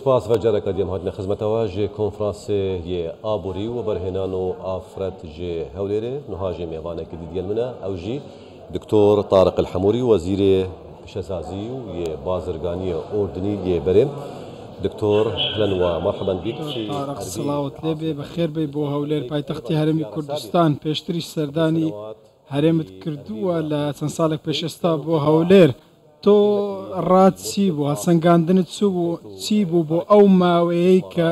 سپاس فرجارك ديم هاتنا خدمتها جي كونفرانسي ي آبوري وبرهنانو آفرت جي هوليري نهاجي ميوانا كدي ديال منا أو جي دكتور طارق الحموري وزير شزازي ي بازرگاني أردني ي برم دكتور أهلا ومرحبا بك في طارق صلاة لبي بخير بي بو هولير بايتختي هرمي كردستان بيشتري سرداني هرمت كردووە لە چەند ساڵێک پێشێستا بۆ هەولێر تۆ ڕاچی بوو هەسەنگاندنت چی بوو بۆ ئەو ماوەیەی کە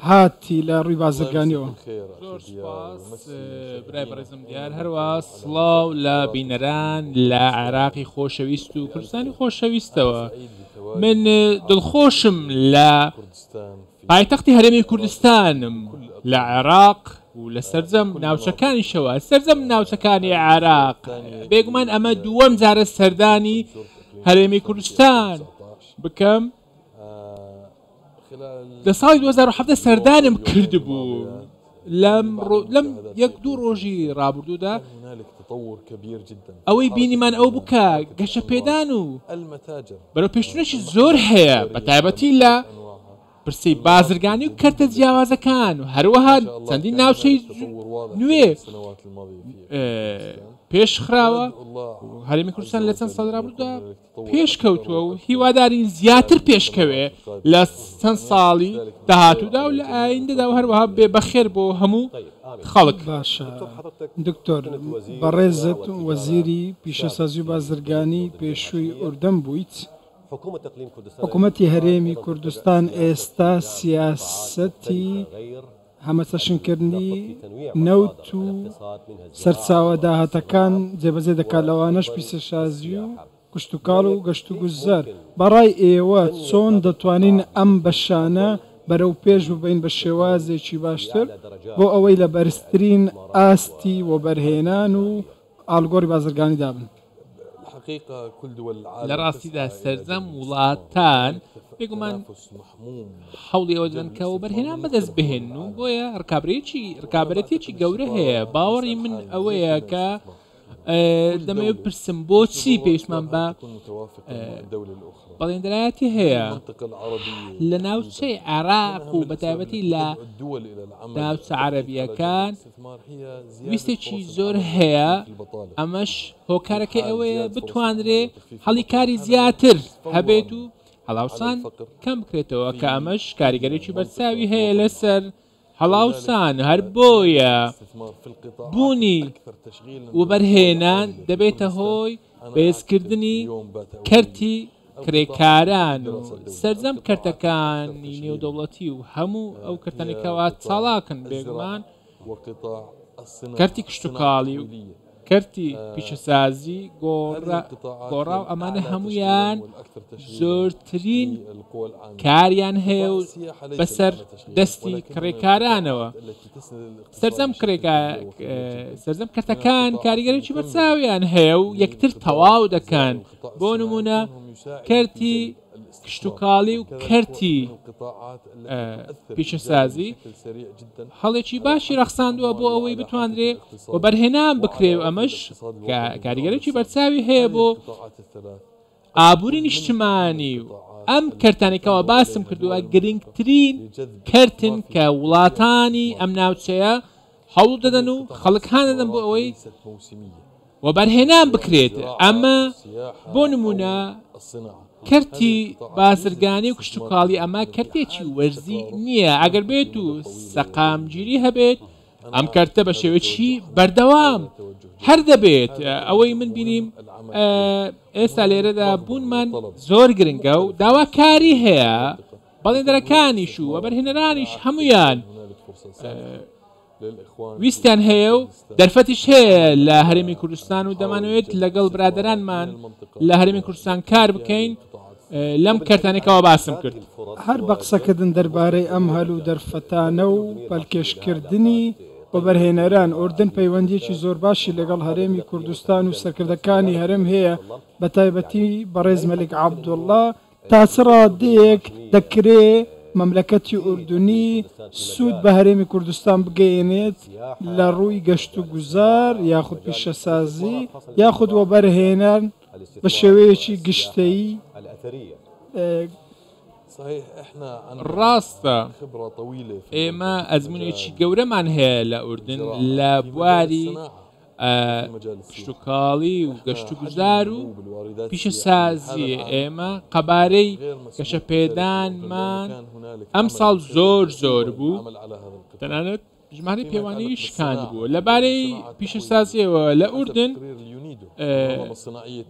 هاتی لە ڕووی بازرگانیەوە. زۆر سپاس برای بەڕێزم دیار هەروە سڵاو لە بینەران لە عێراقی خۆشەویست و کوردستانی خۆشەویستەوە. من دڵخۆشم لە پایتەختی هەرێمی کوردستانم لە عێراق و لە سەرجەم ناوچەکانیشەوە سەرجەم ناوچەکانی عێراق بێگومان ئەمە دووەم جارە سەردانی هەرێمی کوردستان بکەم. لە ساڵی 2017 سەردانم کرد بوو لەم یەک دوو ڕۆژی ڕابردوودا ئەوەی بینیمان ئەو بکە گەشە پێدان و بەرەو پێشتونێکی زۆر هەیە بە تایبەتی لە پرسی بازرگانی و کەرتە جیاوازەکان و هەروەها چەندین ناوچەی نوێ پێشخراوە هەرێمی کوردستان لە چەند ساڵ ڕابردوودا پێشکەوتووە و هیوادارین زیاتر پێشکەوێ لە چەند ساڵی داهاتوودا و لە ئایندەدا و هەروەها بێ بەخێر بۆ هەموو خەڵک. باشە دکتۆر بەڕێزت وەزیری پیشەسازی و بازرگانی پێشووی ئوردەم بوویت. حکوومەتی هەرێمی کوردستان ئێستا سیاسەتی هەمەچەشنکردنی نەوت و سەرچاوە داهاتەکان جێبەجێ دەکات لەوانەش پیسەشازی و کشتتوکاڵ و گەشت و گوزار. بەڕای ئێوە چۆن دەتوانین ئەم بەشانە بەرەو پێش ببین بە شێوازێکی باشتر بۆ ئەوەی لە بەرزترین ئاستی و بەرهێنان و ئالگۆری بازرگانی دابن؟ لە ڕاستیدا سەرجەم وڵاتان بێگومان هەوڵی ئەوە دەن کە و بەرهێنان بەدەست بهێن و بۆیە ڕکابەتێکی گەورە هەیە. باوەڕی من ئەوەیە کە دەمەوێت پرسم بۆچی پێویستمان بە بەڵێندەرایەتی هەیە لە ناوچەی عێراق و بەتایبەتی لە ناوچە عەرەبیەکان ویستێکی زۆر هەیە. ئەمەش هۆکارەکەی ئەوەیە بتوانرێ هەڵی کاری زیاتر هەبێت و هەڵاوسان کەم بکرێتەوە کە ئەمەش کاریگەرێکی بەرچاوی هەیە لەسەر هەڵاوسان. هەر بۆیە بوونی وبەرهێنان دەبێتە هۆی بەهێزکردنی کەرتی کرێکاران و سەرجەم کەرتەکانی نێودەوڵەتی و هەموو ئەو کەرتانێکەوە چاڵاکن بێگومان کەرتی کشتتوکاڵی و کەرتی پیشەسازی گۆڕا و ئەمانە هەمویان زۆرترین کاریان هەیە و بەسەر دەستی کڕێکارانەوە. سەرجەم کەرتەکان کاریگەرێکی بەرچاویان هەیە و یەکتر تەواو دەکەن. بۆ نمونە کەرتی کشتتوکاڵی و کەرتی پیشەسازی هەڵێکی باشی ڕەخساندووە بۆ ئەوەی بتوانرێ و بەرهێنان بکرێ و ئەمەش کاریگەرێکی بەرچاوی هەیە بۆ ئابووری نیشتمانی و ئەم کەرتانێکەوە باسم کردووە گرنگترین کەرتن کە وڵاتانی ئەم ناوچەیە هەوڵ دەدەن و خەڵکان دەدەن بۆ ئەوەی و بەرهێنان بکرێت. ئەمە بۆ نمونە کەرتی بازرگانی و کشتتوکاڵی ئەمە کەرتێکی وەرزی نییە. ئەگەر بێت و سەقامگیری هەبێت ئەم کەرتە بە شێوەیەکی بەردەوام هەر دەبێت. ئەوەی من بینیم ئێستا لێرەدا بوونمان زۆر گرنگە و داواکاری هەیە بەڵێندەرەکانیش و وەبەرهێنەرانیش هەمویان ویستیان هەیە و دەرفەتیش هەیە لە هەرێمی کوردستان و دەمانوێت لەگەڵ برادەرانمان لە هەرێمی کوردستان کار بکەین. لەم کەرتانێکەوە باسم کرد. هەر بە قسەکردن دەربارەی ئەم هەلوو دەرفەتانە و بەلکێشکردنی وەبەرهێنەران ئوردن پەیوەندیەکی زۆر باشی لەگەڵ هەرێمی کوردستان و سەرکردەکانی هەرێم هەیە بە تایبەتی بەڕێز مەلیک عەبدوڵڵا. تا چ ڕادەیەک دەکرێت مەملەکەتی ئوردنی سوود بە هەرێمی کوردستان بگەێنێت لە ڕووی گەشت و گوزار یاخود پیشەسازی یاخود وەبەرهێنان بە شێوەیەکی گشتەیی ڕاستە ئێمە ئەزمونێکی گەورەمان هەیە لە ئوردن لە بواری پشتوکاڵی و گەشت و گوزار و پیشەسازی ئێمە قەبارەی گەشەپێدانمان ئەم ساڵ زۆر بوو تەنانەت ژمارەی پێوانەی شکاند بوو لەبارەی پیشەسازیەوە لە ئوردن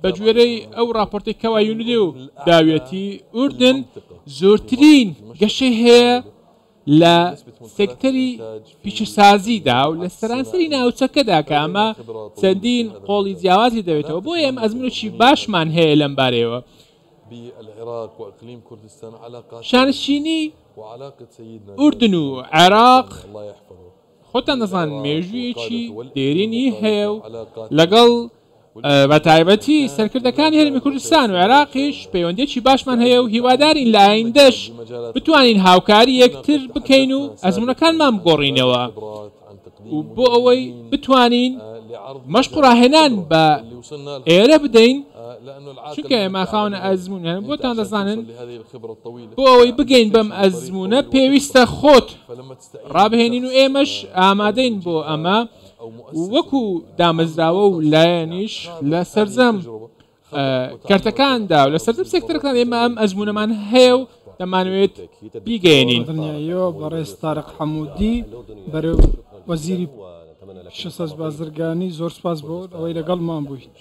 بە گوێرەی ئەو راپۆرتێکەوە یونیدێ و داوێتی ئوردن زۆرترین گەشەی هەیە لە سێکتەری پیشەسازیدا و لە سەرانسەری ناوچەکەدا کە ئەمە چەندین قۆڵی جیاوازی دەوێتەوە بۆ ئێمە ئەزمونێکی باشمان هەیە لەم بارەیەوە شانشینی ئوردن و عێراق خۆتان دەزان مێژوویەکی دێرینی هەیە و لەگەڵ بە تایبەتی سەرکردەکانی هەرێمی کوردستان و عێراقیش پەیوەندیەکی باشمان هەیە و هیوادارین لە ئایندەش بتوانین هاوکاری یەکتر بکەین و ئەزمونەکانمان بگۆڕینەوە و بۆ ئەوەی بتوانین مەشق و ڕاهێنان بە ئێرە بدەین چونکە ئێمە خاونە ئەزمونیان بۆتان دەزانن بۆ ئەوەی بگەین بەم ئەزمونە پێویستە خۆت ڕابهێنین و ئێمەش ئامادەین بۆ ئەمە وەکو دامەزراوە و لایەنیش لە سەرجەم کارتەکاندا و لە سەرجەم سێکتەرەکان ئێمە ئەم ئەزمونەمان هەیە و دەمانوێت بیگەێنین بەڕێز تارق حەموودی بەرەو وەزیری پیشەساز بازرگانی زۆر سپاس بۆ ئەوەی لەگەڵمان بوویت.